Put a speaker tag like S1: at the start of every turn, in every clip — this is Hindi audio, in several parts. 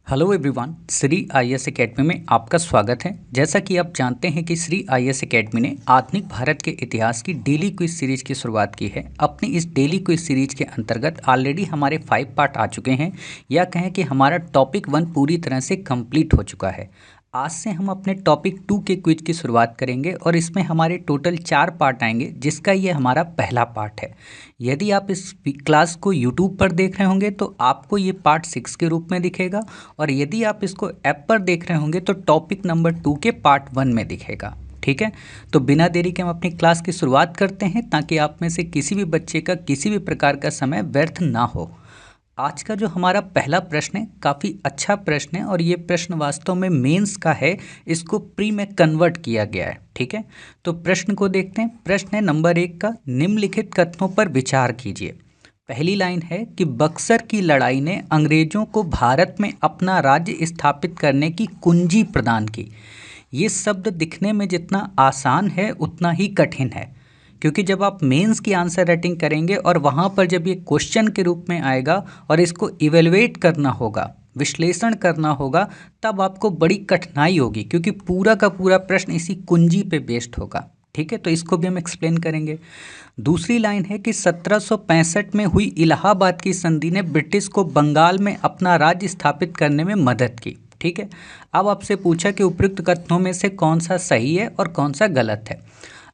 S1: Hello everyone, Shri IAS academy में आपका स्वागत है। जैसा कि आप जानते हैं कि श्री आईएएस एकेडमी ने आधुनिक भारत के इतिहास की डेली क्विज सीरीज की शुरुआत की है। अपनी इस डेली क्विज सीरीज के अंतर्गत ऑलरेडी हमारे 5 पार्ट आ चुके हैं, या कहें कि हमारा टॉपिक 1 पूरी तरह से कंप्लीट हो चुका है। आज से हम अपने टॉपिक 2 के क्विज की शुरुआत करेंगे और इसमें हमारे टोटल 4 पार्ट आएंगे, जिसका ये हमारा पहला पार्ट है। यदि आप इस क्लास को यूट्यूब पर देख रहे होंगे तो आपको ये पार्ट 6 के रूप में दिखेगा, और यदि आप इसको ऐप पर देख रहे होंगे तो टॉपिक नंबर 2 के पार्ट 1 में दिखेगा। ठीक है, तो बिना देरी के हम अपनी क्लास की शुरुआत करते हैं, ताकि आप में से किसी भी बच्चे का किसी भी प्रकार का समय व्यर्थ ना हो। आज का जो हमारा पहला प्रश्न है काफ़ी अच्छा प्रश्न है, और ये प्रश्न वास्तव में मेंस का है, इसको प्री में कन्वर्ट किया गया है। ठीक है, तो प्रश्न को देखते हैं। प्रश्न है नंबर 1 का, निम्नलिखित कथनों पर विचार कीजिए। पहली लाइन है कि बक्सर की लड़ाई ने अंग्रेजों को भारत में अपना राज्य स्थापित करने की कुंजी प्रदान की। ये शब्द दिखने में जितना आसान है उतना ही कठिन है, क्योंकि जब आप मेंस की आंसर राइटिंग करेंगे और वहाँ पर जब ये क्वेश्चन के रूप में आएगा और इसको इवेलुएट करना होगा, विश्लेषण करना होगा, तब आपको बड़ी कठिनाई होगी, क्योंकि पूरा का पूरा प्रश्न इसी कुंजी पे बेस्ड होगा। ठीक है, तो इसको भी हम एक्सप्लेन करेंगे। दूसरी लाइन है कि 1765 में हुई इलाहाबाद की संधि ने ब्रिटिश को बंगाल में अपना राज्य स्थापित करने में मदद की। ठीक है, अब आपसे पूछा कि उपयुक्त कथनों में से कौन सा सही है और कौन सा गलत है।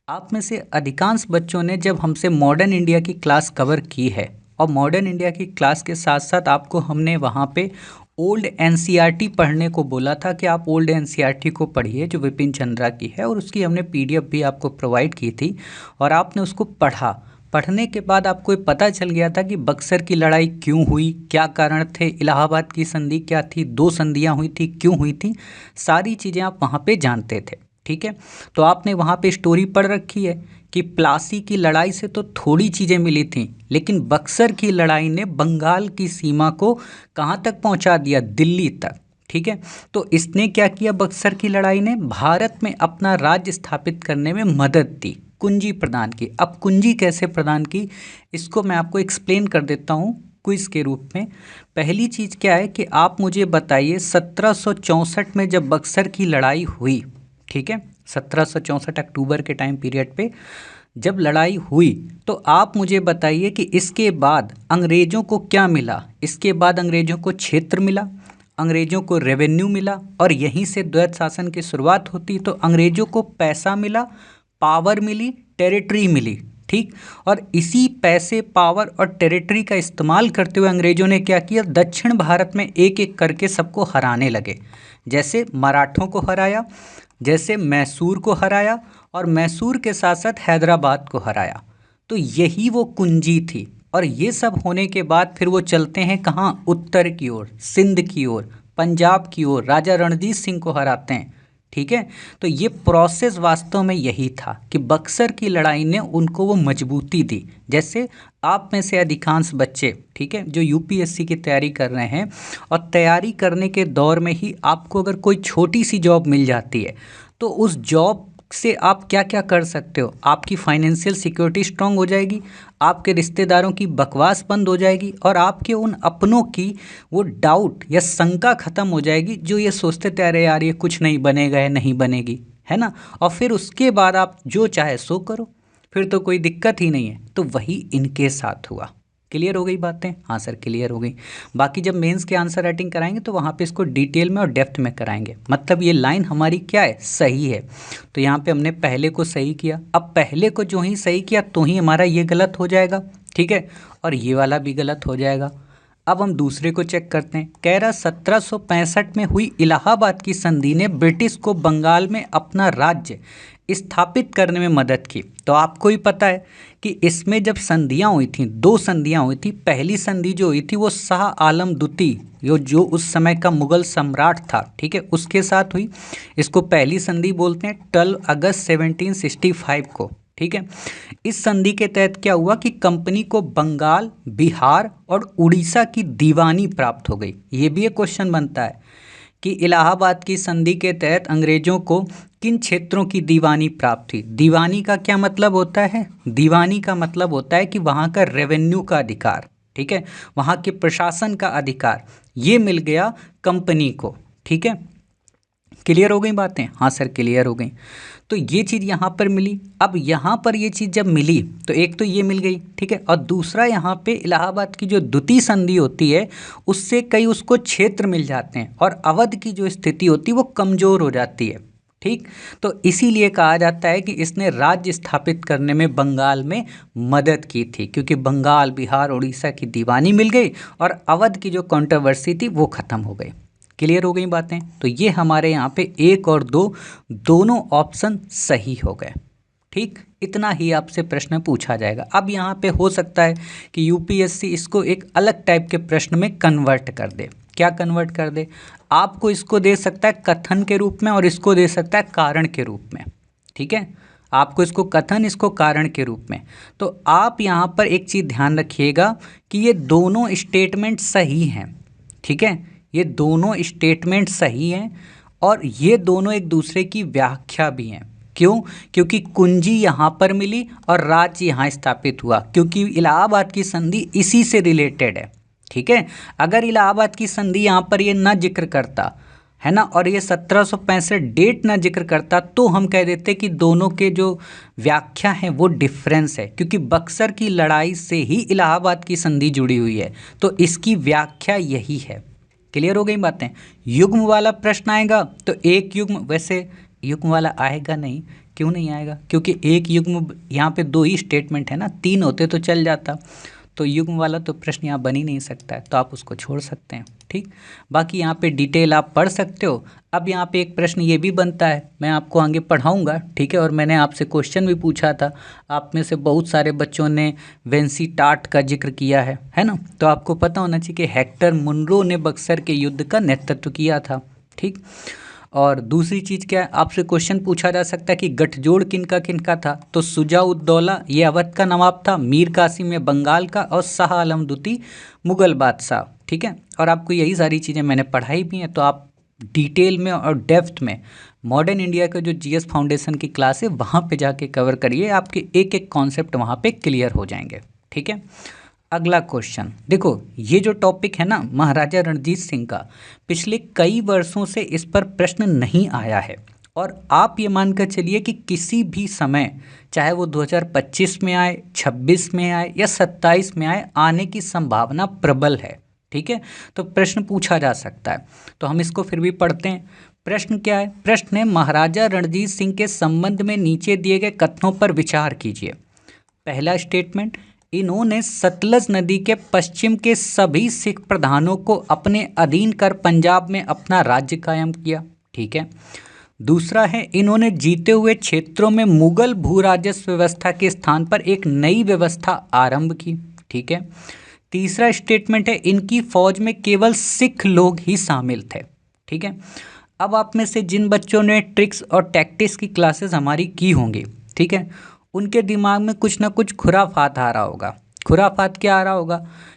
S1: आप में से अधिकांश बच्चों ने जब हमसे मॉडर्न इंडिया की क्लास कवर की है, और मॉडर्न इंडिया की क्लास के साथ साथ आपको हमने वहाँ पे ओल्ड एनसीईआरटी पढ़ने को बोला था कि आप ओल्ड एनसीईआरटी को पढ़िए, जो विपिन चंद्रा की है, और उसकी हमने पीडीएफ भी आपको प्रोवाइड की थी, और आपने उसको पढ़ा। पढ़ने के बाद आपको ये पता चल गया था कि बक्सर की लड़ाई क्यों हुई, क्या कारण थे, इलाहाबाद की संधि क्या थी, 2 संधियाँ हुई थी, क्यों हुई थी, सारी चीज़ें आप वहाँ पे जानते थे। ठीक है, तो आपने वहाँ पे स्टोरी पढ़ रखी है कि प्लासी की लड़ाई से तो थोड़ी चीज़ें मिली थी, लेकिन बक्सर की लड़ाई ने बंगाल की सीमा को कहाँ तक पहुँचा दिया, दिल्ली तक। ठीक है, तो इसने क्या किया, बक्सर की लड़ाई ने भारत में अपना राज्य स्थापित करने में मदद दी, कुंजी प्रदान की। अब कुंजी कैसे प्रदान की, इसको मैं आपको एक्सप्लेन कर देता हूँ क्विज के रूप में। पहली चीज़ क्या है कि आप मुझे बताइए 1764 में जब बक्सर की लड़ाई हुई, ठीक है, 1764 अक्टूबर के टाइम पीरियड पे जब लड़ाई हुई, तो आप मुझे बताइए कि इसके बाद अंग्रेज़ों को क्या मिला। इसके बाद अंग्रेज़ों को क्षेत्र मिला, अंग्रेज़ों को रेवेन्यू मिला, और यहीं से द्वैत शासन की शुरुआत होती। तो अंग्रेज़ों को पैसा मिला, पावर मिली, टेरिटरी मिली। ठीक, और इसी पैसे, पावर और टेरिटरी का इस्तेमाल करते हुए अंग्रेज़ों ने क्या किया, दक्षिण भारत में एक एक करके सबको हराने लगे। जैसे मराठों को हराया, जैसे मैसूर को हराया, और मैसूर के साथ साथ हैदराबाद को हराया। तो यही वो कुंजी थी। और ये सब होने के बाद फिर वो चलते हैं कहाँ, उत्तर की ओर, सिंध की ओर, पंजाब की ओर, राजा रणजीत सिंह को हराते हैं। ठीक है, तो ये प्रोसेस वास्तव में यही था कि बक्सर की लड़ाई ने उनको वो मजबूती दी। जैसे आप में से अधिकांश बच्चे, ठीक है, जो यूपीएससी की तैयारी कर रहे हैं, और तैयारी करने के दौर में ही आपको अगर कोई छोटी सी जॉब मिल जाती है, तो उस जॉब से आप क्या क्या कर सकते हो, आपकी फाइनेंशियल सिक्योरिटी स्ट्रांग हो जाएगी, आपके रिश्तेदारों की बकवास बंद हो जाएगी, और आपके उन अपनों की वो डाउट या शंका खत्म हो जाएगी, जो ये सोचते थे अरे यार ये कुछ नहीं बनेगा या नहीं बनेगी, है ना। और फिर उसके बाद आप जो चाहे सो करो, फिर तो कोई दिक्कत ही नहीं है। तो वही इनके साथ हुआ। क्लियर हो गई बातें? हाँ सर, क्लियर हो गई। बाकी जब मेंस के आंसर राइटिंग कराएंगे तो वहाँ पे इसको डिटेल में और डेप्थ में कराएंगे। मतलब ये लाइन हमारी क्या है, सही है। तो यहाँ पे हमने पहले को सही किया। अब पहले को जो ही सही किया तो ही हमारा ये गलत हो जाएगा, ठीक है, और ये वाला भी गलत हो जाएगा। अब हम दूसरे को चेक करते हैं। कह रहा 1765 में हुई इलाहाबाद की संधि ने ब्रिटिश को बंगाल में अपना राज्य स्थापित करने में मदद की। तो आपको ही पता है कि इसमें जब संधियाँ हुई थी, 2 संधियाँ हुई थी। पहली संधि जो हुई थी वो शाह आलम द्वितीय, जो उस समय का मुगल सम्राट था, ठीक है, उसके साथ हुई। इसको पहली संधि बोलते हैं, 12 अगस्त 1765 को। ठीक है, इस संधि के तहत क्या हुआ कि कंपनी को बंगाल, बिहार और उड़ीसा की दीवानी प्राप्त हो गई। ये भी एक क्वेश्चन बनता है कि इलाहाबाद की संधि के तहत अंग्रेजों को किन क्षेत्रों की दीवानी प्राप्त हुई। दीवानी का क्या मतलब होता है, दीवानी का मतलब होता है कि वहाँ का रेवेन्यू का अधिकार, ठीक है, वहाँ के प्रशासन का अधिकार। ये मिल गया कंपनी को। ठीक है, क्लियर हो गई बातें? हाँ सर क्लियर हो गई। तो ये चीज़ यहाँ पर मिली। अब यहाँ पर ये चीज़ जब मिली तो एक तो ये मिल गई, ठीक है, और दूसरा यहाँ पे इलाहाबाद की जो द्वितीय संधि होती है उससे कई उसको क्षेत्र मिल जाते हैं और अवध की जो स्थिति होती है वो कमज़ोर हो जाती है। ठीक, तो इसीलिए कहा जाता है कि इसने राज्य स्थापित करने में बंगाल में मदद की थी, क्योंकि बंगाल, बिहार, उड़ीसा की दीवानी मिल गई और अवध की जो कंट्रोवर्सी थी वो ख़त्म हो गई। क्लियर हो गई बातें? तो ये हमारे यहाँ पे 1 और 2 दोनों ऑप्शन सही हो गए। ठीक, इतना ही आपसे प्रश्न पूछा जाएगा। अब यहाँ पे हो सकता है कि यूपीएससी इसको एक अलग टाइप के प्रश्न में कन्वर्ट कर दे। क्या कन्वर्ट कर दे? आपको इसको दे सकता है कथन के रूप में और इसको दे सकता है कारण के रूप में। ठीक है, आपको इसको कथन, इसको कारण के रूप में। तो आप यहाँ पर एक चीज़ ध्यान रखिएगा कि ये दोनों स्टेटमेंट सही हैं। ठीक है, ये दोनों स्टेटमेंट सही हैं और ये दोनों एक दूसरे की व्याख्या भी हैं। क्यों? क्योंकि कुंजी यहाँ पर मिली और राज्य यहाँ स्थापित हुआ, क्योंकि इलाहाबाद की संधि इसी से रिलेटेड है। ठीक है, अगर इलाहाबाद की संधि यहाँ पर ये न जिक्र करता है ना, और ये 1765 डेट न जिक्र करता, तो हम कह देते कि दोनों के जो व्याख्या है वो डिफरेंस है, क्योंकि बक्सर की लड़ाई से ही इलाहाबाद की संधि जुड़ी हुई है, तो इसकी व्याख्या यही है। क्लियर हो गई बातें? युग्म वाला प्रश्न आएगा तो एक युग्म, वैसे युग्म वाला आएगा नहीं, क्यों नहीं आएगा? क्योंकि एक युग्म, यहाँ पे 2 ही स्टेटमेंट है ना, 3 होते तो चल जाता, तो युग्म वाला तो प्रश्न यहाँ बन ही नहीं सकता है, तो आप उसको छोड़ सकते हैं। ठीक, बाकी यहाँ पे डिटेल आप पढ़ सकते हो। अब यहाँ पे एक प्रश्न ये भी बनता है, मैं आपको आगे पढ़ाऊँगा, ठीक है, और मैंने आपसे क्वेश्चन भी पूछा था, आप में से बहुत सारे बच्चों ने वेंसी टाट का जिक्र किया है ना, तो आपको पता होना चाहिए कि हेक्टर मुनरो ने बक्सर के युद्ध का नेतृत्व किया था। ठीक, और दूसरी चीज़ क्या है, आपसे क्वेश्चन पूछा जा सकता है कि गठजोड़ किनका किनका था, तो सुजा-उद-दौला ये अवध का नवाब था, मीर कासिम ये बंगाल का, और शाह आलम द्वितीय मुगल बादशाह। ठीक है, और आपको यही सारी चीज़ें मैंने पढ़ाई भी हैं, तो आप डिटेल में और डेप्थ में मॉडर्न इंडिया का जो जीएस फाउंडेशन की क्लास है वहाँ पे जाके कवर करिए, आपके एक एक कॉन्सेप्ट वहाँ पे क्लियर हो जाएंगे। ठीक है, अगला क्वेश्चन देखो, ये जो टॉपिक है ना महाराजा रणजीत सिंह का, पिछले कई वर्षों से इस पर प्रश्न नहीं आया है, और आप ये मानकर चलिए कि किसी भी समय, चाहे वो 2025 में आए, 26 में आए या 27 में आए, आने की संभावना प्रबल है। ठीक है, तो प्रश्न पूछा जा सकता है, तो हम इसको फिर भी पढ़ते हैं। प्रश्न क्या है? प्रश्न है, महाराजा रणजीत सिंह के संबंध में नीचे दिए गए कथनों पर विचार कीजिए। पहला स्टेटमेंट, इन्होंने सतलज नदी के पश्चिम के सभी सिख प्रधानों को अपने अधीन कर पंजाब में अपना राज्य कायम किया। ठीक है, दूसरा है, इन्होंने जीते हुए क्षेत्रों में मुगल भू राजस्व व्यवस्था के स्थान पर एक नई व्यवस्था आरंभ की। ठीक है, तीसरा स्टेटमेंट है, इनकी फौज में केवल सिख लोग ही शामिल थे। ठीक है, अब आप में से जिन बच्चों ने ट्रिक्स और टैक्टिक्स की क्लासेस हमारी की होंगी, ठीक है, उनके दिमाग में कुछ ना कुछ खुराफात आ रहा होगा। खुराफात क्या आ रहा होगा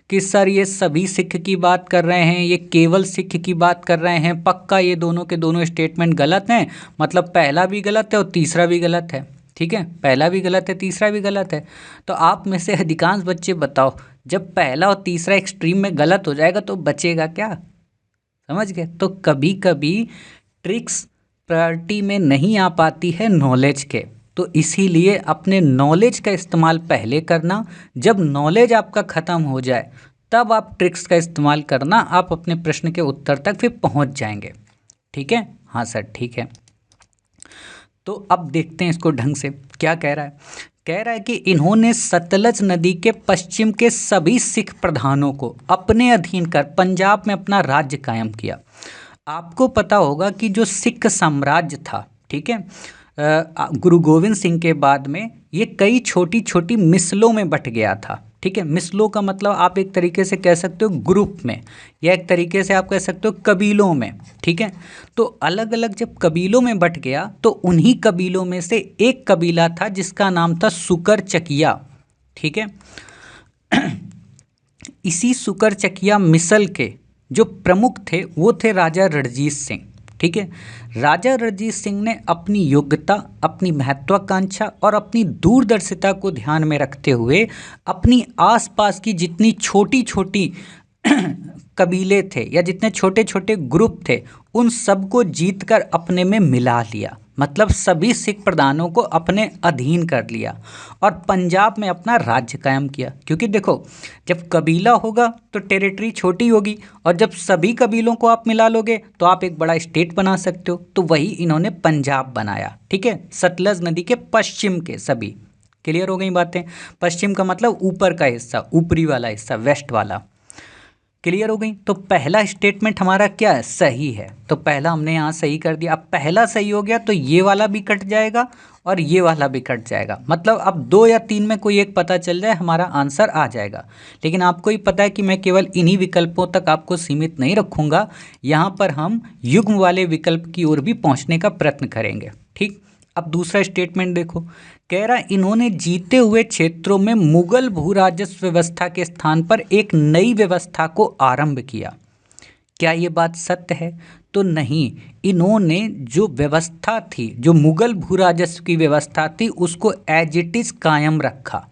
S1: कि सर ये सभी सिख की बात कर रहे हैं, ये केवल सिख की बात कर रहे हैं, पक्का ये दोनों के दोनों स्टेटमेंट गलत हैं, मतलब पहला भी गलत है और तीसरा भी गलत है। ठीक है, पहला भी गलत है, तीसरा भी गलत है। तो आप में से अधिकांश बच्चे बताओ, जब पहला और तीसरा एक्सट्रीम में गलत हो जाएगा तो बचेगा क्या? समझ गए? तो कभी कभी ट्रिक्स प्रायोरिटी में नहीं आ पाती है नॉलेज के, तो इसीलिए अपने नॉलेज का इस्तेमाल पहले करना, जब नॉलेज आपका ख़त्म हो जाए तब आप ट्रिक्स का इस्तेमाल करना, आप अपने प्रश्न के उत्तर तक फिर पहुंच जाएंगे। ठीक है? हाँ सर ठीक है। तो अब देखते हैं इसको ढंग से, क्या कह रहा है? कह रहा है कि इन्होंने सतलज नदी के पश्चिम के सभी सिख प्रधानों को अपने अधीन कर पंजाब में अपना राज्य कायम किया। आपको पता होगा कि जो सिख साम्राज्य था, ठीक है, गुरु गोविंद सिंह के बाद में ये कई छोटी छोटी मिसलों में बट गया था। ठीक है, मिसलों का मतलब आप एक तरीके से कह सकते हो ग्रुप में, या एक तरीके से आप कह सकते हो कबीलों में। ठीक है, तो अलग अलग जब कबीलों में बट गया तो उन्हीं कबीलों में से एक कबीला था जिसका नाम था सुकर चकिया। ठीक है, इसी सुकर चकिया मिसल के जो प्रमुख थे वो थे राजा रणजीत सिंह। ठीक है, राजा रणजीत सिंह ने अपनी योग्यता, अपनी महत्वाकांक्षा और अपनी दूरदर्शिता को ध्यान में रखते हुए अपनी आसपास की जितनी छोटी छोटी कबीले थे या जितने छोटे छोटे ग्रुप थे उन सबको जीतकर अपने में मिला लिया, मतलब सभी सिख प्रधानों को अपने अधीन कर लिया और पंजाब में अपना राज्य कायम किया। क्योंकि देखो, जब कबीला होगा तो टेरिटरी छोटी होगी और जब सभी कबीलों को आप मिला लोगे तो आप एक बड़ा स्टेट बना सकते हो। तो वही इन्होंने पंजाब बनाया, ठीक है, सतलज नदी के पश्चिम के सभी। क्लियर हो गई बातें? पश्चिम का मतलब ऊपर का हिस्सा, ऊपरी वाला हिस्सा, वेस्ट वाला। क्लियर हो गई? तो पहला स्टेटमेंट हमारा क्या है? सही है। तो पहला हमने यहाँ सही कर दिया। अब पहला सही हो गया तो ये वाला भी कट जाएगा और ये वाला भी कट जाएगा। मतलब अब 2 या 3 में कोई एक पता चल जाए, हमारा आंसर आ जाएगा। लेकिन आपको ही पता है कि मैं केवल इन्हीं विकल्पों तक आपको सीमित नहीं रखूँगा, यहाँ पर हम युग्म वाले विकल्प की ओर भी पहुँचने का प्रयत्न करेंगे। ठीक, अब दूसरा स्टेटमेंट देखो, कह रहा इन्होंने जीते हुए क्षेत्रों में मुगल भू राजस्व व्यवस्था के स्थान पर एक नई व्यवस्था को आरंभ किया। क्या ये बात सत्य है? तो नहीं, इन्होंने जो व्यवस्था थी, जो मुगल भू राजस्व की व्यवस्था थी, उसको एज इट इज कायम रखा।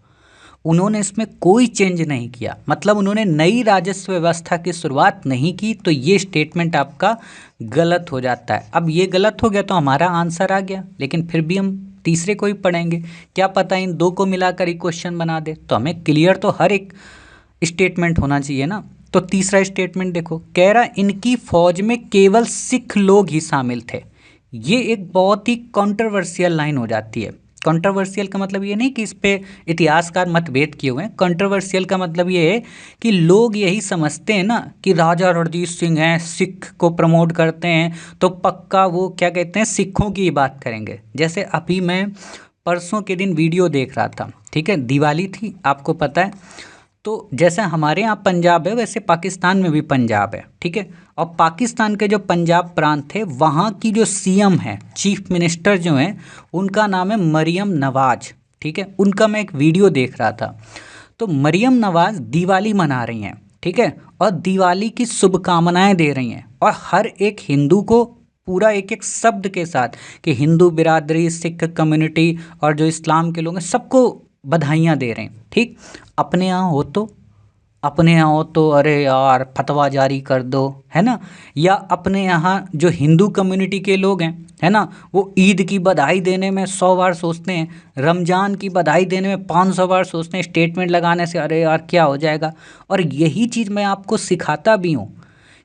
S1: उन्होंने इसमें कोई चेंज नहीं किया, मतलब उन्होंने नई राजस्व व्यवस्था की शुरुआत नहीं की। तो ये स्टेटमेंट आपका गलत हो जाता है। अब ये गलत हो गया तो हमारा आंसर आ गया, लेकिन फिर भी हम तीसरे को ही पढ़ेंगे, क्या पता इन दो को मिलाकर ही क्वेश्चन बना दे। तो हमें क्लियर तो हर एक स्टेटमेंट होना चाहिए ना। तो तीसरा स्टेटमेंट देखो, कह रहा इनकी फौज में केवल सिख लोग ही शामिल थे। ये एक बहुत ही कंट्रोवर्शियल लाइन हो जाती है। कंट्रोवर्शियल का मतलब ये नहीं कि इस पे इतिहासकार मतभेद किए हुए हैं। कंट्रोवर्शियल का मतलब ये है कि लोग यही समझते हैं ना कि राजा रणजीत सिंह हैं, सिख को प्रमोट करते हैं, तो पक्का वो क्या कहते हैं, सिखों की बात करेंगे। जैसे अभी मैं परसों के दिन वीडियो देख रहा था, ठीक है, दिवाली थी, आपको पता है। तो जैसे हमारे यहाँ पंजाब है वैसे पाकिस्तान में भी पंजाब है, ठीक है। और पाकिस्तान के जो पंजाब प्रांत थे वहाँ की जो सीएम है, चीफ मिनिस्टर जो हैं, उनका नाम है मरियम नवाज, ठीक है। उनका मैं एक वीडियो देख रहा था। तो मरियम नवाज दिवाली मना रही हैं, ठीक है, और दिवाली की शुभकामनाएं दे रही हैं और हर एक हिंदू को पूरा एक एक शब्द के साथ कि हिंदू बिरादरी, सिख कम्युनिटी और जो इस्लाम के लोग हैं सबको बधाइयाँ दे रहे हैं, ठीक। अपने यहाँ हो तो अरे यार फतवा जारी कर दो, है ना। या अपने यहाँ जो हिंदू कम्युनिटी के लोग हैं, है ना, वो ईद की बधाई देने में 100 बार सोचते हैं, रमज़ान की बधाई देने में 500 बार सोचते हैं, स्टेटमेंट लगाने से अरे यार क्या हो जाएगा। और यही चीज़ मैं आपको सिखाता भी हूँ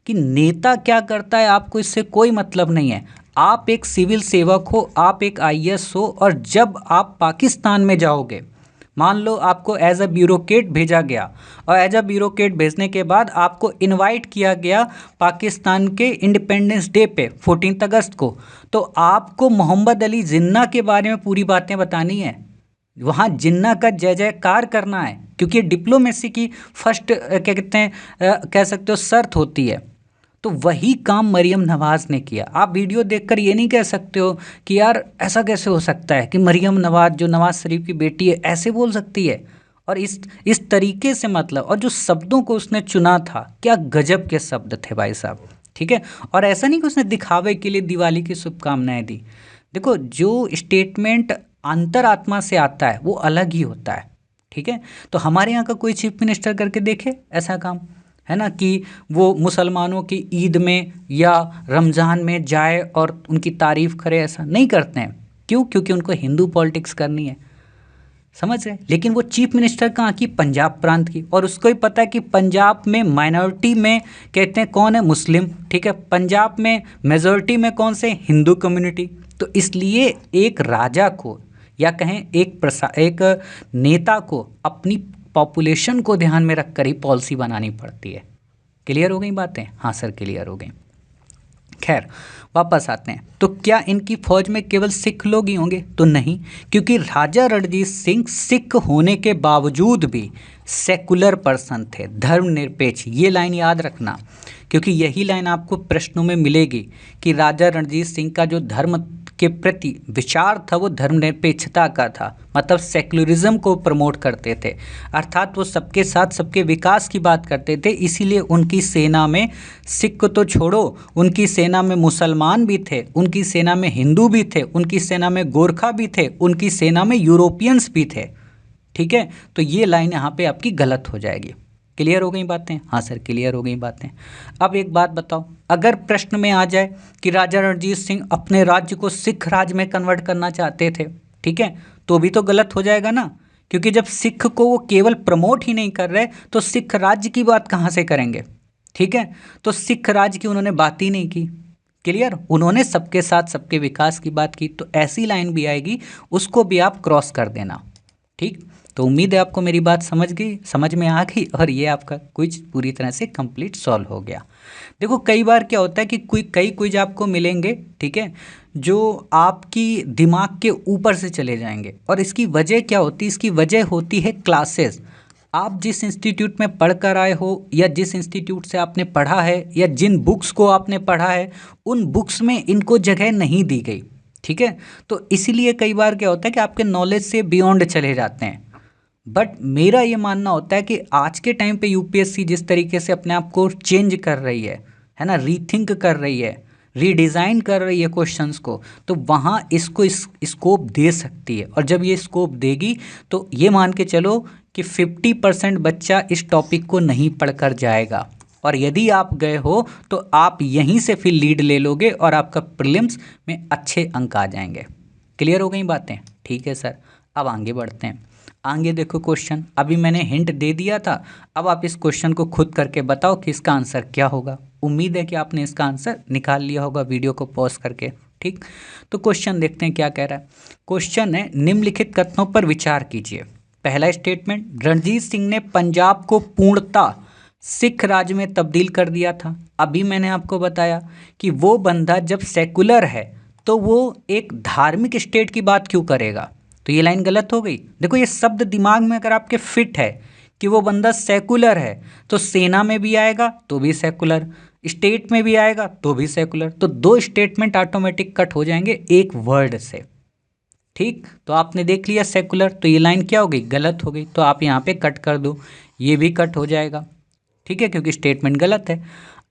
S1: कि नेता क्या करता है आपको इससे कोई मतलब नहीं है। आप एक सिविल सेवक हो, आप एक आईएएस हो, और जब आप पाकिस्तान में जाओगे, मान लो आपको एज अ ब्यूरोक्रेट भेजा गया और एज अ ब्यूरोक्रेट भेजने के बाद आपको इनवाइट किया गया पाकिस्तान के इंडिपेंडेंस डे पे 14 अगस्त को, तो आपको मोहम्मद अली जिन्ना के बारे में पूरी बातें बतानी है, वहाँ जिन्ना का जय जयकार करना है, क्योंकि डिप्लोमेसी की फर्स्ट क्या कहते हैं, कह सकते हो शर्त होती है। तो वही काम मरियम नवाज ने किया। आप वीडियो देखकर ये नहीं कह सकते हो कि यार ऐसा कैसे हो सकता है कि मरियम नवाज जो नवाज शरीफ की बेटी है ऐसे बोल सकती है, और इस तरीके से, मतलब, और जो शब्दों को उसने चुना था, क्या गजब के शब्द थे भाई साहब, ठीक है। और ऐसा नहीं कि उसने दिखावे के लिए दिवाली की शुभकामनाएं दी। देखो, जो स्टेटमेंट अंतरात्मा से आता है वो अलग ही होता है, ठीक है। तो हमारे यहाँ का कोई चीफ मिनिस्टर करके देखे ऐसा काम, है ना, कि वो मुसलमानों की ईद में या रमज़ान में जाए और उनकी तारीफ़ करे, ऐसा नहीं करते हैं। क्यों? क्योंकि उनको हिंदू पॉलिटिक्स करनी है, समझ रहे। लेकिन वो चीफ मिनिस्टर कहाँ की? पंजाब प्रांत की, और उसको ही पता है कि पंजाब में माइनॉरिटी में कहते हैं कौन है? मुस्लिम, ठीक है। पंजाब में मेजॉरिटी में कौन से? हिंदू कम्युनिटी। तो इसलिए एक राजा को या कहें एक नेता को अपनी पॉपुलेशन को ध्यान में रखकर ही पॉलिसी बनानी पड़ती है। क्लियर हो गई बातें? हाँ सर, क्लियर हो गई। खैर, वापस आते हैं। तो क्या इनकी फौज में केवल सिख लोग ही होंगे? तो नहीं, क्योंकि राजा रणजीत सिंह सिख होने के बावजूद भी सेकुलर पर्सन थे, धर्मनिरपेक्ष। ये लाइन याद रखना, क्योंकि यही लाइन आपको प्रश्नों में मिलेगी कि राजा रणजीत सिंह का जो धर्म के प्रति विचार था वो धर्मनिरपेक्षता का था, मतलब सेक्युलरिज्म को प्रमोट करते थे, अर्थात वो सबके साथ सबके विकास की बात करते थे। इसीलिए उनकी सेना में सिख तो छोड़ो, उनकी सेना में मुसलमान भी थे, उनकी सेना में हिंदू भी थे, उनकी सेना में गोरखा भी थे, उनकी सेना में यूरोपियंस भी थे, ठीक है। तो ये लाइन यहाँ पे आपकी गलत हो जाएगी। क्लियर हो गई बातें? हाँ सर क्लियर हो गई बातें। अब एक बात बताओ, अगर प्रश्न में आ जाए कि राजा रणजीत सिंह अपने राज्य को सिख राज में कन्वर्ट करना चाहते थे, ठीक है, तो भी तो गलत हो जाएगा ना, क्योंकि जब सिख को वो केवल प्रमोट ही नहीं कर रहे तो सिख राज्य की बात कहाँ से करेंगे? ठीक है, तो सिख राज्य की उन्होंने बात ही नहीं की। क्लियर? उन्होंने सबके साथ सबके विकास की बात की। तो ऐसी लाइन भी आएगी, उसको भी आप क्रॉस कर देना। ठीक, तो उम्मीद है आपको मेरी बात समझ में आ गई और ये आपका क्विज पूरी तरह से कंप्लीट सॉल्व हो गया। देखो कई बार क्या होता है कि कई क्विज आपको मिलेंगे, ठीक है, जो आपकी दिमाग के ऊपर से चले जाएंगे। और इसकी वजह क्या होती है? इसकी वजह होती है क्लासेस। आप जिस इंस्टीट्यूट में पढ़ कर आए हो या जिस इंस्टीट्यूट से आपने पढ़ा है या जिन बुक्स को आपने पढ़ा है, उन बुक्स में इनको जगह नहीं दी गई। ठीक है, तो इसीलिए कई बार क्या होता है कि आपके नॉलेज से बियॉन्ड चले जाते हैं। बट मेरा ये मानना होता है कि आज के टाइम पे यूपीएससी जिस तरीके से अपने आप को चेंज कर रही है ना, रीथिंक कर रही है, रीडिज़ाइन कर रही है क्वेश्चंस को, तो वहाँ इसको स्कोप दे सकती है। और जब ये स्कोप देगी तो ये मान के चलो कि 50% बच्चा इस टॉपिक को नहीं पढ़कर जाएगा। और यदि आप गए हो तो आप यहीं से फिर लीड ले लोगे और आपका प्रीलिम्स में अच्छे अंक आ जाएंगे। क्लियर हो गई बातें? ठीक है सर, अब आगे बढ़ते हैं। आगे देखो क्वेश्चन, अभी मैंने हिंट दे दिया था, अब आप इस क्वेश्चन को खुद करके बताओ कि इसका आंसर क्या होगा। उम्मीद है कि आपने इसका आंसर निकाल लिया होगा वीडियो को पॉज करके। ठीक, तो क्वेश्चन देखते हैं क्या कह रहा है। क्वेश्चन है, निम्नलिखित कथनों पर विचार कीजिए। पहला स्टेटमेंट, रणजीत सिंह ने पंजाब को पूर्णतः सिख राज में तब्दील कर दिया था। अभी मैंने आपको बताया कि वो बंदा जब सेकुलर है तो वो एक धार्मिक स्टेट की बात क्यों करेगा, तो ये लाइन गलत हो गई। देखो ये शब्द दिमाग में अगर आपके फिट है कि वो बंदा सेकुलर है, तो सेना में भी आएगा तो भी सेकुलर, स्टेट में भी आएगा तो भी सेकुलर, तो दो स्टेटमेंट ऑटोमेटिक कट हो जाएंगे एक वर्ड से। ठीक, तो आपने देख लिया सेकुलर, तो ये लाइन क्या हो गई? गलत हो गई, तो आप यहाँ पे कट कर दो, ये भी कट हो जाएगा। ठीक है, क्योंकि स्टेटमेंट गलत है।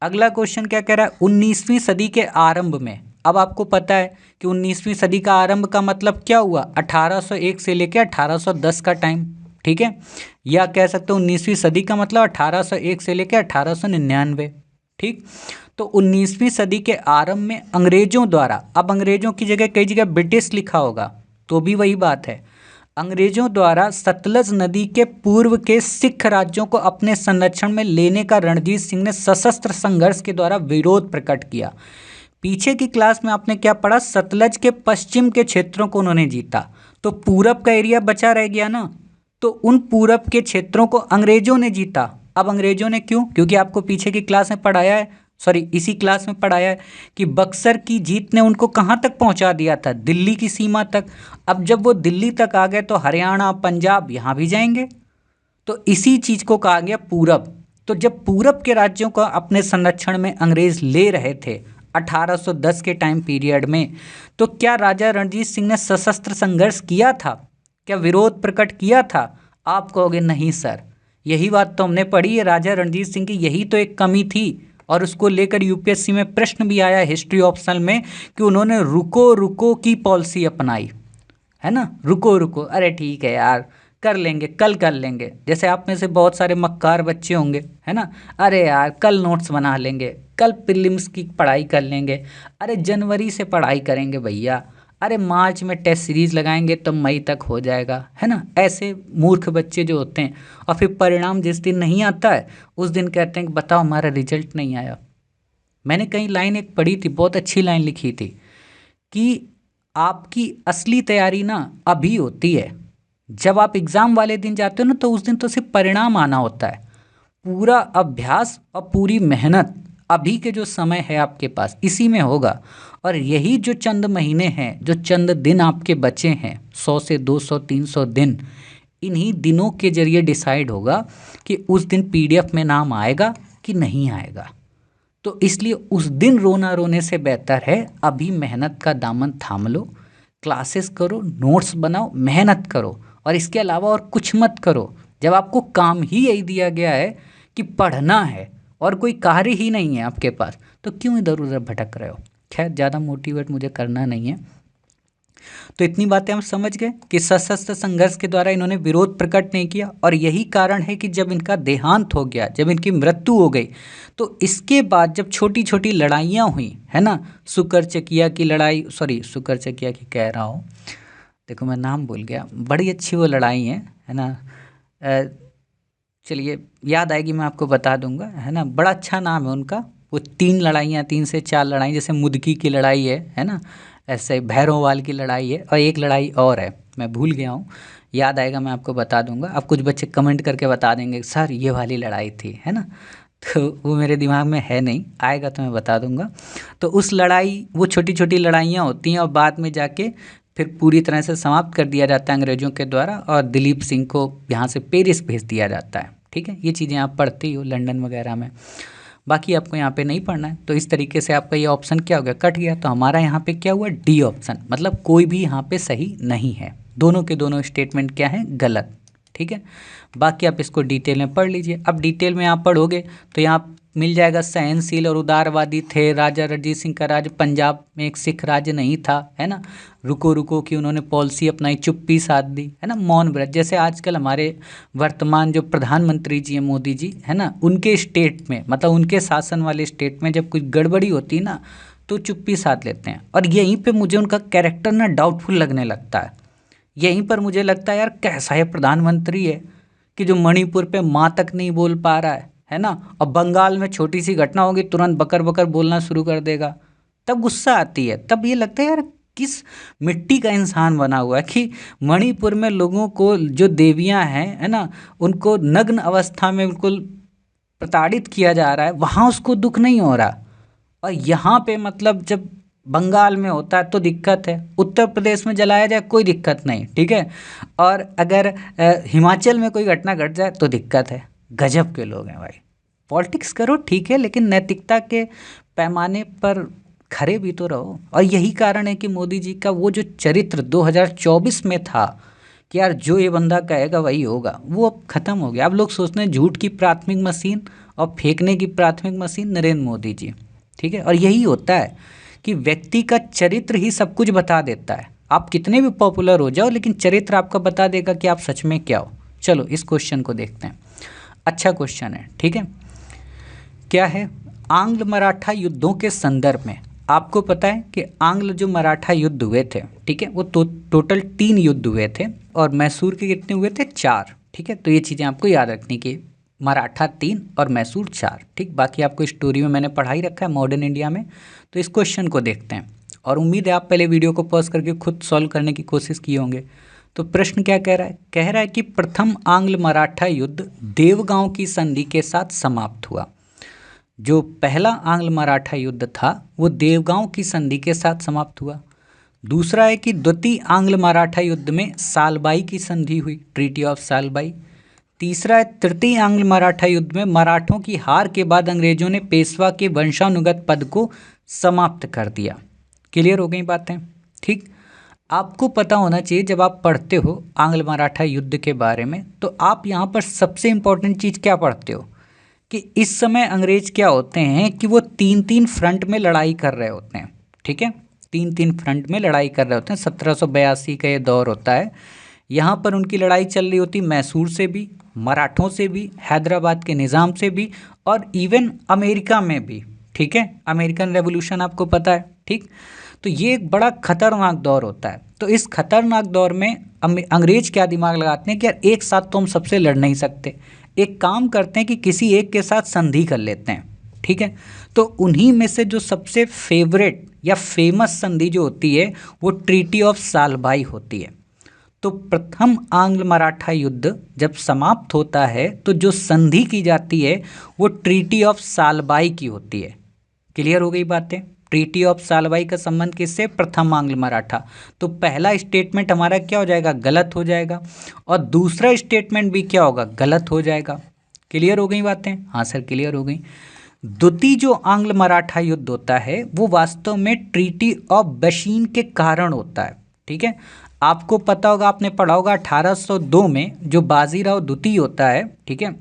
S1: अगला क्वेश्चन क्या कह रहा है, 19वीं सदी के आरंभ में। अब आपको पता है कि 19वीं सदी का आरंभ का मतलब क्या हुआ? 1801 से लेकर 1810 का टाइम। ठीक है, या कह सकते हो 19वीं सदी का मतलब 1801 से लेकर 1899। ठीक, तो 19वीं सदी के आरंभ में अंग्रेजों द्वारा, अब अंग्रेजों की जगह कई जगह ब्रिटिश लिखा होगा तो भी वही बात है, अंग्रेजों द्वारा सतलज नदी के पूर्व के सिख राज्यों को अपने संरक्षण में लेने का रणजीत सिंह ने सशस्त्र संघर्ष के द्वारा विरोध प्रकट किया। पीछे की क्लास में आपने क्या पढ़ा? सतलज के पश्चिम के क्षेत्रों को उन्होंने जीता, तो पूरब का एरिया बचा रह गया ना, तो उन पूरब के क्षेत्रों को अंग्रेजों ने जीता। अब अंग्रेजों ने क्यों? क्योंकि आपको पीछे की क्लास में पढ़ाया है, सॉरी इसी क्लास में पढ़ाया है कि बक्सर की जीत ने उनको कहाँ तक पहुँचा दिया था? दिल्ली की सीमा तक। अब जब वो दिल्ली तक आ गए तो हरियाणा पंजाब यहाँ भी जाएंगे, तो इसी चीज़ को कहा गया पूरब। तो जब पूरब के राज्यों को अपने संरक्षण में अंग्रेज ले रहे थे 1810 के टाइम पीरियड में, तो क्या राजा रणजीत सिंह ने सशस्त्र संघर्ष किया था? क्या विरोध प्रकट किया था? आप कहोगे नहीं सर, यही बात तो हमने पढ़ी है, राजा रणजीत सिंह की यही तो एक कमी थी। और उसको लेकर यूपीएससी में प्रश्न भी आया हिस्ट्री ऑप्शनल में कि उन्होंने रुको रुको की पॉलिसी अपनाई, है ना, रुको रुको, अरे ठीक है यार कर लेंगे, कल कर लेंगे। जैसे आप में से बहुत सारे मक्कार बच्चे होंगे, है ना, अरे यार कल नोट्स बना लेंगे, कल प्रीलिम्स की पढ़ाई कर लेंगे, अरे जनवरी से पढ़ाई करेंगे भैया, अरे मार्च में टेस्ट सीरीज लगाएंगे तो मई तक हो जाएगा, है ना। ऐसे मूर्ख बच्चे जो होते हैं, और फिर परिणाम जिस दिन नहीं आता है उस दिन कहते हैं कि बताओ हमारा रिजल्ट नहीं आया। मैंने कहीं लाइन एक पढ़ी थी, बहुत अच्छी लाइन लिखी थी कि आपकी असली तैयारी ना अभी होती है, जब आप एग्ज़ाम वाले दिन जाते हो ना तो उस दिन तो सिर्फ परिणाम आना होता है। पूरा अभ्यास और पूरी मेहनत अभी के जो समय है आपके पास इसी में होगा। और यही जो चंद महीने हैं, जो चंद दिन आपके बचे हैं, 100 से 200 300 दिन, इन्हीं दिनों के जरिए डिसाइड होगा कि उस दिन पीडीएफ में नाम आएगा कि नहीं आएगा। तो इसलिए उस दिन रोना रोने से बेहतर है अभी मेहनत का दामन थाम लो, क्लासेस करो, नोट्स बनाओ, मेहनत करो, और इसके अलावा और कुछ मत करो। जब आपको काम ही यही दिया गया है कि पढ़ना है और कोई कार्य ही नहीं है आपके पास, तो क्यों इधर उधर भटक रहे हो। खैर ज़्यादा मोटिवेट मुझे करना नहीं है। तो इतनी बातें हम समझ गए कि सशस्त्र संघर्ष के द्वारा इन्होंने विरोध प्रकट नहीं किया, और यही कारण है कि जब इनका देहांत हो गया, जब इनकी मृत्यु हो गई, तो इसके बाद जब छोटी छोटी लड़ाइयाँ हुई, है ना, सुकरचकिया की लड़ाई, सॉरी सुकरचकिया की कह रहा हूँ, देखो मैं नाम भूल गया, बड़ी अच्छी वो लड़ाई है ना, चलिए याद आएगी मैं आपको बता दूंगा, है ना, बड़ा अच्छा नाम है उनका। वो 3 लड़ाइयाँ, 3 से 4 लड़ाई, जैसे मुदकी की लड़ाई है ना, ऐसे भैरोवाल की लड़ाई है, और एक लड़ाई और है, मैं भूल गया हूँ, याद आएगा मैं आपको बता दूंगा। अब कुछ बच्चे कमेंट करके बता देंगे सर ये वाली लड़ाई थी, है ना, तो वो मेरे दिमाग में है नहीं, आएगा तो मैं बता दूंगा। तो उस लड़ाई, वो छोटी छोटी लड़ाइयाँ होती हैं और बाद में जाके फिर पूरी तरह से समाप्त कर दिया जाता है अंग्रेज़ों के द्वारा, और दिलीप सिंह को यहाँ से पेरिस भेज दिया जाता है। ठीक है, ये चीज़ें आप पढ़ते ही हो लंदन वगैरह में, बाकी आपको यहाँ पे नहीं पढ़ना है। तो इस तरीके से आपका ये ऑप्शन क्या हो गया, कट गया। तो हमारा यहाँ पे क्या हुआ, डी ऑप्शन, मतलब कोई भी यहाँ पे सही नहीं है, दोनों के दोनों स्टेटमेंट क्या है, गलत। ठीक है, बाकी आप इसको डिटेल में पढ़ लीजिए। अब डिटेल में आप पढ़ोगे तो यहाँ मिल जाएगा, सहनशील और उदारवादी थे, राजा रणजीत सिंह का राज्य पंजाब में एक सिख राज्य नहीं था, है ना, रुको रुको की उन्होंने पॉलिसी अपनाई, चुप्पी साध दी, है ना, मौन व्रत, जैसे आजकल हमारे वर्तमान जो प्रधानमंत्री जी हैं मोदी जी, है ना, उनके स्टेट में, मतलब उनके शासन वाले स्टेट में जब कोई गड़बड़ी होती है ना तो चुप्पी साध लेते हैं। और यहीं पे मुझे उनका कैरेक्टर ना डाउटफुल लगने लगता है, यहीं पर मुझे लगता है यार कैसा है प्रधानमंत्री है कि जो मणिपुर पे माँ तक नहीं बोल पा रहा है ना, और बंगाल में छोटी सी घटना होगी तुरंत बकर बकर बोलना शुरू कर देगा, तब गुस्सा आती है, तब ये लगता है यार किस मिट्टी का इंसान बना हुआ है कि मणिपुर में लोगों को, जो देवियां हैं, है ना, उनको नग्न अवस्था में बिल्कुल प्रताड़ित किया जा रहा है, वहाँ उसको दुख नहीं हो रहा, और यहाँ पे मतलब जब बंगाल में होता है तो दिक्कत है, उत्तर प्रदेश में जलाया जाए कोई दिक्कत नहीं, ठीक है, और अगर हिमाचल में कोई घटना घट जाए तो दिक्कत है। गजब के लोग हैं भाई, पॉलिटिक्स करो ठीक है, लेकिन नैतिकता के पैमाने पर खरे भी तो रहो। और यही कारण है कि मोदी जी का वो जो चरित्र 2024 में था कि यार जो ये बंदा कहेगा वही होगा, वो अब खत्म हो गया। अब लोग सोचते हैं झूठ की प्राथमिक मशीन और फेंकने की प्राथमिक मशीन नरेंद्र मोदी जी, ठीक है। और यही होता है कि व्यक्ति का चरित्र ही सब कुछ बता देता है, आप कितने भी पॉपुलर हो जाओ लेकिन चरित्र आपका बता देगा कि आप सच में क्या हो। चलो इस क्वेश्चन को देखते हैं, अच्छा क्वेश्चन है, ठीक है। क्या है, आंग्ल मराठा युद्धों के संदर्भ में आपको पता है कि आंग्ल जो मराठा युद्ध हुए थे, ठीक है, वो टोटल 3 युद्ध हुए थे, और मैसूर के कितने हुए थे, 4, ठीक है। तो ये चीज़ें आपको याद रखनी कि मराठा 3 और मैसूर 4, ठीक। बाकी आपको स्टोरी में मैंने पढ़ाई रखा है मॉडर्न इंडिया में। तो इस क्वेश्चन को देखते हैं, और उम्मीद है आप पहले वीडियो को पॉज करके खुद सॉल्व करने की कोशिश किए होंगे। तो प्रश्न क्या कह रहा है, कह रहा है कि प्रथम आंग्ल मराठा युद्ध देवगांव की संधि के साथ समाप्त हुआ। जो पहला आंग्ल मराठा युद्ध था वो देवगांव की संधि के साथ समाप्त हुआ। दूसरा है कि द्वितीय आंग्ल मराठा युद्ध में सालबाई की संधि हुई, ट्रीटी ऑफ सालबाई। तीसरा है तृतीय आंग्ल मराठा युद्ध में मराठों की हार के बाद अंग्रेजों ने पेशवा के वंशानुगत पद को समाप्त कर दिया। क्लियर हो गई बातें, ठीक। आपको पता होना चाहिए जब आप पढ़ते हो आंग्ल मराठा युद्ध के बारे में, तो आप यहाँ पर सबसे इम्पोर्टेंट चीज़ क्या पढ़ते हो कि इस समय अंग्रेज क्या होते हैं कि वो 3-3 फ्रंट में लड़ाई कर रहे होते हैं, ठीक है, 3-3 फ्रंट में लड़ाई कर रहे होते हैं। 1782 का ये दौर होता है, यहाँ पर उनकी लड़ाई चल रही होती मैसूर से भी, मराठों से भी, हैदराबाद के निज़ाम से भी, और इवन अमेरिका में भी, ठीक है। अमेरिकन रेवोल्यूशन आपको पता है, ठीक। तो ये एक बड़ा खतरनाक दौर होता है। तो इस खतरनाक दौर में अंग्रेज क्या दिमाग लगाते हैं कि यार एक साथ तो हम सबसे लड़ नहीं सकते, एक काम करते हैं कि किसी एक के साथ संधि कर लेते हैं, ठीक है। तो उन्हीं में से जो सबसे फेवरेट या फेमस संधि जो होती है वो ट्रीटी ऑफ सालबाई होती है। तो प्रथम आंग्ल मराठा युद्ध जब समाप्त होता है तो जो संधि की जाती है वो ट्रीटी ऑफ सालबाई की होती है। क्लियर हो गई बातें, ट्रीटी ऑफ सालबाई का संबंध किससे, प्रथम आंग्ल मराठा। तो पहला स्टेटमेंट हमारा क्या हो जाएगा, गलत हो जाएगा, और दूसरा स्टेटमेंट भी क्या होगा, गलत हो जाएगा। क्लियर हो गई बातें, हाँ सर क्लियर हो गई। द्वितीय जो आंग्ल मराठा युद्ध होता है वो वास्तव में ट्रीटी ऑफ बशीन के कारण होता है, ठीक है। आपको पता होगा, आपने पढ़ा होगा 1802 में जो बाजीराव द्वितीय होता है, ठीक है,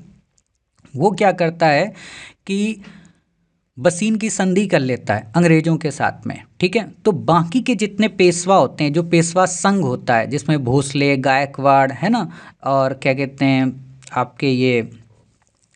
S1: वो क्या करता है कि बसीन की संधि कर लेता है अंग्रेजों के साथ में, ठीक है। तो बाकी के जितने पेशवा होते हैं, जो पेशवा संघ होता है जिसमें भोसले, गायकवाड़, है ना, और क्या कहते हैं आपके ये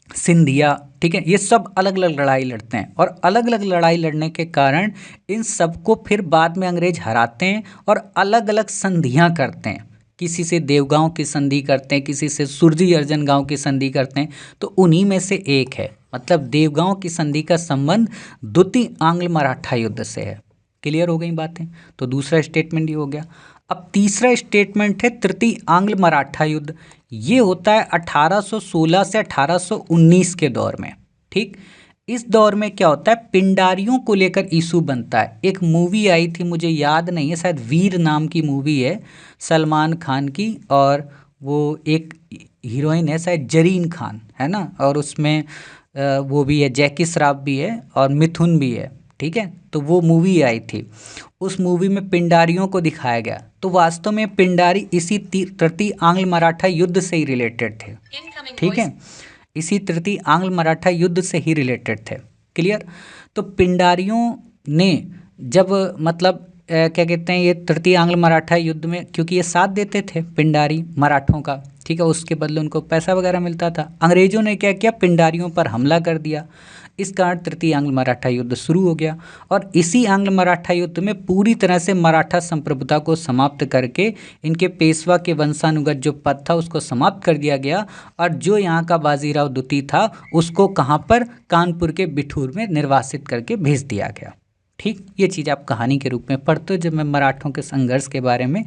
S1: सिंधिया, ठीक है, ये सब अलग अलग लड़ाई लड़ते हैं। और अलग अलग लड़ाई लड़ने के कारण इन सबको फिर बाद में अंग्रेज हराते हैं और अलग अलग संधियां करते हैं। किसी से देवगांव की संधि करते हैं, किसी से सुरजी अर्जन गांव की संधि करते हैं। तो उन्हीं में से एक है, मतलब देवगांव की संधि का संबंध द्वितीय आंग्ल मराठा युद्ध से है। क्लियर हो गई बातें। तो दूसरा स्टेटमेंट ये हो गया। अब तीसरा स्टेटमेंट है तृतीय आंग्ल मराठा युद्ध। ये होता है 1816 से 1819 के दौर में, ठीक। इस दौर में क्या होता है, पिंडारियों को लेकर इशू बनता है। एक मूवी आई थी, मुझे याद नहीं है, शायद वीर नाम की मूवी है सलमान खान की, और वो एक हीरोइन है शायद जरीन खान, है ना, और उसमें वो भी है, जैकी श्रॉफ भी है और मिथुन भी है, ठीक है। तो वो मूवी आई थी, उस मूवी में पिंडारियों को दिखाया गया। तो वास्तव में पिंडारी इसी तृतीय आंग्ल मराठा युद्ध से ही रिलेटेड थे, ठीक है, इसी तृतीय आंग्ल मराठा युद्ध से ही रिलेटेड थे। क्लियर। तो पिंडारियों ने जब मतलब क्या कहते हैं, ये तृतीय आंग्ल मराठा युद्ध में, क्योंकि ये साथ देते थे पिंडारी मराठों का, ठीक है, उसके बदले उनको पैसा वगैरह मिलता था। अंग्रेजों ने क्या किया, पिंडारियों पर हमला कर दिया। इस कारण तृतीय आंग्ल मराठा युद्ध शुरू हो गया। और इसी आंग्ल मराठा युद्ध में पूरी तरह से मराठा संप्रभुता को समाप्त करके इनके पेशवा के वंशानुगत जो पद था उसको समाप्त कर दिया गया। और जो यहाँ का बाजीराव द्वितीय था उसको कहाँ पर, कानपुर के बिठूर में निर्वासित करके भेज दिया गया, ठीक। ये चीज़ आप कहानी के रूप में पढ़ते हो जब मैं मराठों के संघर्ष के बारे में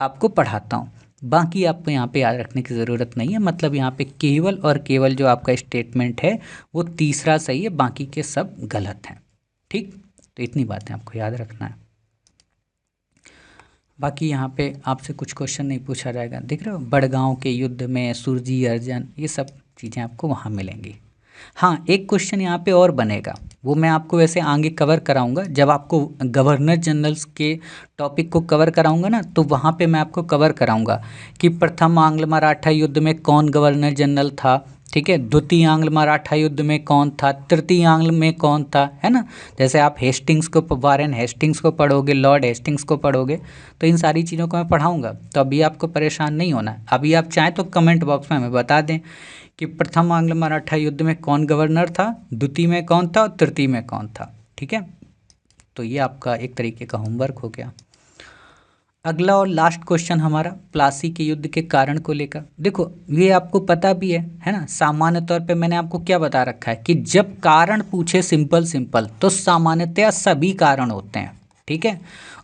S1: आपको पढ़ाता हूँ। बाकी आपको यहाँ पे याद रखने की ज़रूरत नहीं है, मतलब यहाँ पे केवल और केवल जो आपका स्टेटमेंट है वो तीसरा सही है, बाकी के सब गलत हैं, ठीक। तो इतनी बातें आपको याद रखना है। बाकी यहाँ पे आपसे कुछ क्वेश्चन नहीं पूछा जाएगा, देख रहे हो, बड़गांव के युद्ध में सुरजी अर्जन, ये सब चीज़ें आपको वहाँ मिलेंगी। हाँ, एक क्वेश्चन यहाँ पे और बनेगा, वो मैं आपको वैसे आगे कवर कराऊंगा जब आपको गवर्नर जनरल्स के टॉपिक को कवर कराऊंगा ना, तो वहाँ पे मैं आपको कवर कराऊंगा कि प्रथम आंग्ल मराठा युद्ध में कौन गवर्नर जनरल था, ठीक है, द्वितीय आंग्ल मराठा युद्ध में कौन था, तृतीय आंग्ल में कौन था, है ना। जैसे आप हेस्टिंग्स को, वारेन हेस्टिंग्स को पढ़ोगे, लॉर्ड हेस्टिंग्स को पढ़ोगे, तो इन सारी चीज़ों को मैं पढ़ाऊँगा। तो अभी आपको परेशान नहीं होना। अभी आप चाहें तो कमेंट बॉक्स में हमें बता दें कि प्रथम आंग्ल मराठा युद्ध में कौन गवर्नर था, द्वितीय में कौन था और तृतीय में कौन था, ठीक है। तो ये आपका एक तरीके का होमवर्क हो गया। अगला और लास्ट क्वेश्चन हमारा प्लासी के युद्ध के कारण को लेकर। देखो ये आपको पता भी है ना, सामान्य तौर पे मैंने आपको क्या बता रखा है कि जब कारण पूछे सिंपल तो सामान्यतया सभी कारण होते हैं, ठीक है।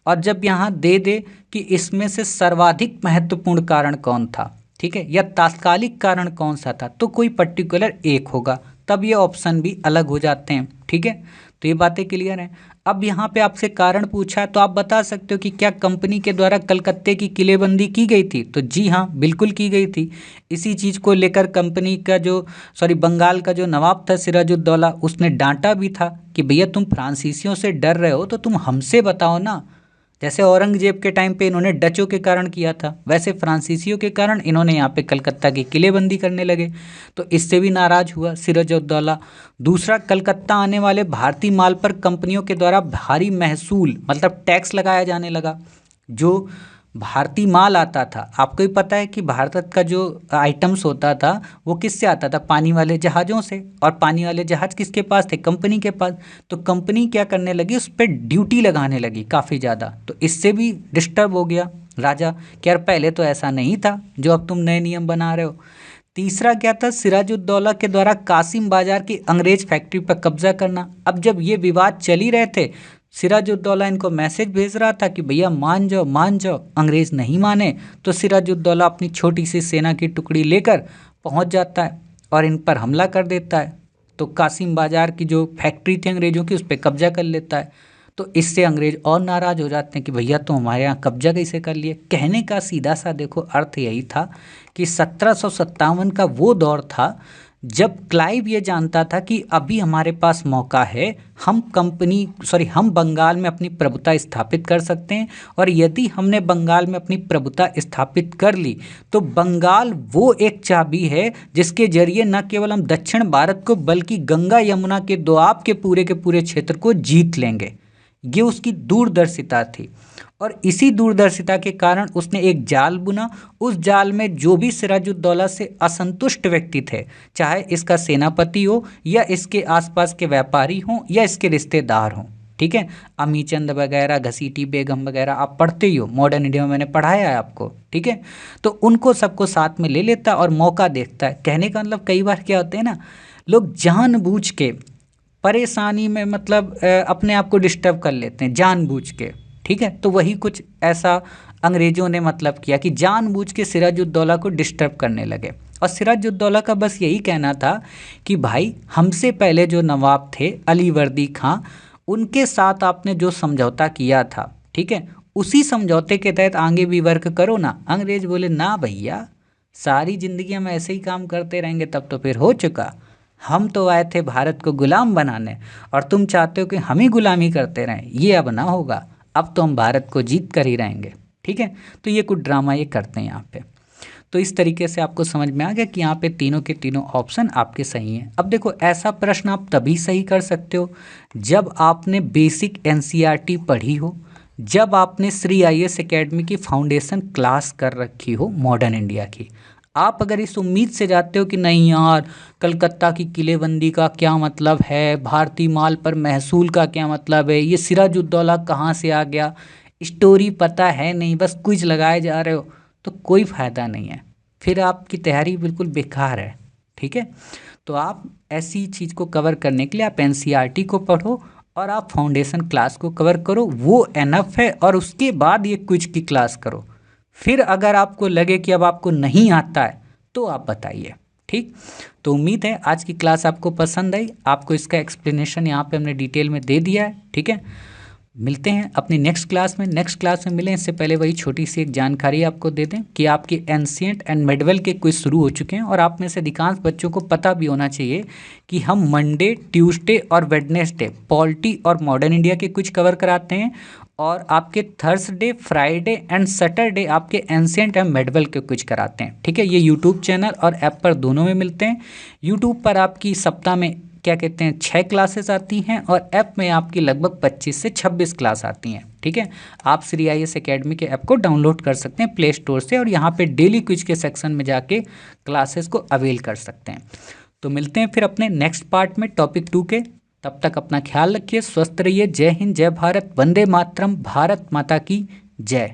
S1: और जब यहाँ दे दे कि इसमें से सर्वाधिक महत्वपूर्ण कारण कौन था, ठीक है, या तात्कालिक कारण कौन सा था, तो कोई पर्टिकुलर एक होगा, तब ये ऑप्शन भी अलग हो जाते हैं, ठीक है। तो ये बातें क्लियर हैं। अब यहाँ पे आपसे कारण पूछा है तो आप बता सकते हो कि क्या कंपनी के द्वारा कलकत्ते की किलेबंदी की गई थी, तो जी हाँ बिल्कुल की गई थी। इसी चीज़ को लेकर कंपनी का जो बंगाल का जो नवाब था सिराजुद्दौला, उसने डांटा भी था कि भैया तुम फ्रांसीसियों से डर रहे हो तो तुम हमसे बताओ ना। जैसे औरंगजेब के टाइम पे इन्होंने डचों के कारण किया था, वैसे फ्रांसीसियों के कारण इन्होंने यहाँ पे कलकत्ता की किलेबंदी करने लगे, तो इससे भी नाराज हुआ सिराजुद्दौला। दूसरा, कलकत्ता आने वाले भारतीय माल पर कंपनियों के द्वारा भारी महसूल मतलब टैक्स लगाया जाने लगा। जो भारतीय माल आता था, आपको ही पता है कि भारत का जो आइटम्स होता था वो किससे आता था, पानी वाले जहाज़ों से, और पानी वाले जहाज़ किसके पास थे, कंपनी के पास। तो कंपनी क्या करने लगी, उस पर ड्यूटी लगाने लगी काफ़ी ज़्यादा, तो इससे भी डिस्टर्ब हो गया राजा कि यार पहले तो ऐसा नहीं था जो अब तुम नए नियम बना रहे हो। तीसरा क्या था, सिराजुद्दौला के द्वारा कासिम बाजार की अंग्रेज फैक्ट्री पर कब्जा करना। अब जब ये विवाद चल ही रहे थे, सिराजुद्दौला इनको मैसेज भेज रहा था कि भैया मान जाओ, अंग्रेज नहीं माने तो सिराजुद्दौला अपनी छोटी सी सेना की टुकड़ी लेकर पहुंच जाता है और इन पर हमला कर देता है। तो कासिम बाजार की जो फैक्ट्री थी अंग्रेजों की, उस पर कब्जा कर लेता है। तो इससे अंग्रेज और नाराज़ हो जाते हैं कि भैया तुम हमारे यहाँ कब्जा कैसे कर लिए। कहने का सीधा सा देखो अर्थ यही था कि 1757 का वो दौर था जब क्लाइव ये जानता था कि अभी हमारे पास मौका है, हम बंगाल में अपनी प्रभुता स्थापित कर सकते हैं, और यदि हमने बंगाल में अपनी प्रभुता स्थापित कर ली तो बंगाल वो एक चाबी है जिसके जरिए न केवल हम दक्षिण भारत को बल्कि गंगा यमुना के दोआब के पूरे क्षेत्र को जीत लेंगे। ये उसकी दूरदर्शिता थी, और इसी दूरदर्शिता के कारण उसने एक जाल बुना। उस जाल में जो भी सिराजुद्दौला से असंतुष्ट व्यक्ति थे, चाहे इसका सेनापति हो या इसके आसपास के व्यापारी हों या इसके रिश्तेदार हों, ठीक है, अमीचंद वगैरह, घसीटी बेगम वगैरह, आप पढ़ते ही हो, मॉडर्न इंडिया में मैंने पढ़ाया है आपको, ठीक है। तो उनको सबको साथ में ले लेता और मौका देखता है। कहने का मतलब कई बार क्या होते हैं ना, लोग जानबूझ के परेशानी में अपने आप को डिस्टर्ब कर लेते हैं जानबूझ के, ठीक है। तो वही कुछ ऐसा अंग्रेजों ने किया कि जानबूझ के सिराजुद्दौला को डिस्टर्ब करने लगे। और सिराजुद्दौला का बस यही कहना था कि भाई हमसे पहले जो नवाब थे अलीवर्दी खां, उनके साथ आपने जो समझौता किया था, ठीक है, उसी समझौते के तहत आगे भी वर्क करो ना। अंग्रेज बोले ना भैया, सारी जिंदगी हम ऐसे ही काम करते रहेंगे तब तो फिर हो चुका। हम तो आए थे भारत को गुलाम बनाने, और तुम चाहते हो कि हम ही गुलामी करते रहें, ये अब ना होगा। अब तो हम भारत को जीत कर ही रहेंगे, ठीक है। तो ये कुछ ड्रामा ये करते हैं यहाँ पे। तो इस तरीके से आपको समझ में आ गया कि यहाँ पे तीनों के तीनों ऑप्शन आपके सही हैं। अब देखो, ऐसा प्रश्न आप तभी सही कर सकते हो जब आपने बेसिक एनसीईआरटी पढ़ी हो, जब आपने श्री आईएएस एकेडमी की फाउंडेशन क्लास कर रखी हो मॉडर्न इंडिया की। आप अगर इस उम्मीद से जाते हो कि नहीं यार, कलकत्ता की किलेबंदी का क्या मतलब है, भारतीय माल पर महसूल का क्या मतलब है, ये सिराजुद्दौला कहाँ से आ गया, स्टोरी पता है नहीं, बस क्विज लगाए जा रहे हो, तो कोई फ़ायदा नहीं है, फिर आपकी तैयारी बिल्कुल बेकार है, ठीक है। तो आप ऐसी चीज़ को कवर करने के लिए आप एनसीईआरटी को पढ़ो और आप फाउंडेशन क्लास को कवर करो, वो एनफ है। और उसके बाद ये क्विज की क्लास करो। फिर अगर आपको लगे कि अब आपको नहीं आता है तो आप बताइए, ठीक। तो उम्मीद है आज की क्लास आपको पसंद आई, आपको इसका एक्सप्लेनेशन यहाँ पे हमने डिटेल में दे दिया है, ठीक है। मिलते हैं अपनी नेक्स्ट क्लास में मिलें। इससे पहले वही छोटी सी एक जानकारी आपको दे दें कि आपके एंशिएंट एंड मेडिवल के क्विज शुरू हो चुके हैं, और आप में से अधिकांश बच्चों को पता भी होना चाहिए कि हम मंडे, ट्यूसडे और वेडनेसडे पॉलिटी और मॉडर्न इंडिया के कुछ कवर कराते हैं, और आपके थर्सडे, फ्राइडे एंड सैटरडे आपके एंशिएंट एंड मेडिवल के कुछ कराते हैं, ठीक है। ये यूट्यूब चैनल और ऐप पर दोनों में मिलते हैं। यूट्यूब पर आपकी सप्ताह में 6 क्लासेस आती हैं, और ऐप में आपकी लगभग 25 से 26 क्लास आती हैं, ठीक है। आप श्री आईएएस एकेडमी के ऐप को डाउनलोड कर सकते हैं प्ले स्टोर से, और यहाँ पे डेली क्विज के सेक्शन में जाके क्लासेस को अवेल कर सकते हैं। तो मिलते हैं फिर अपने नेक्स्ट पार्ट में टॉपिक 2 के। तब तक अपना ख्याल रखिए, स्वस्थ रहिए। जय हिंद, जय भारत, वंदे मातरम, भारत माता की जय।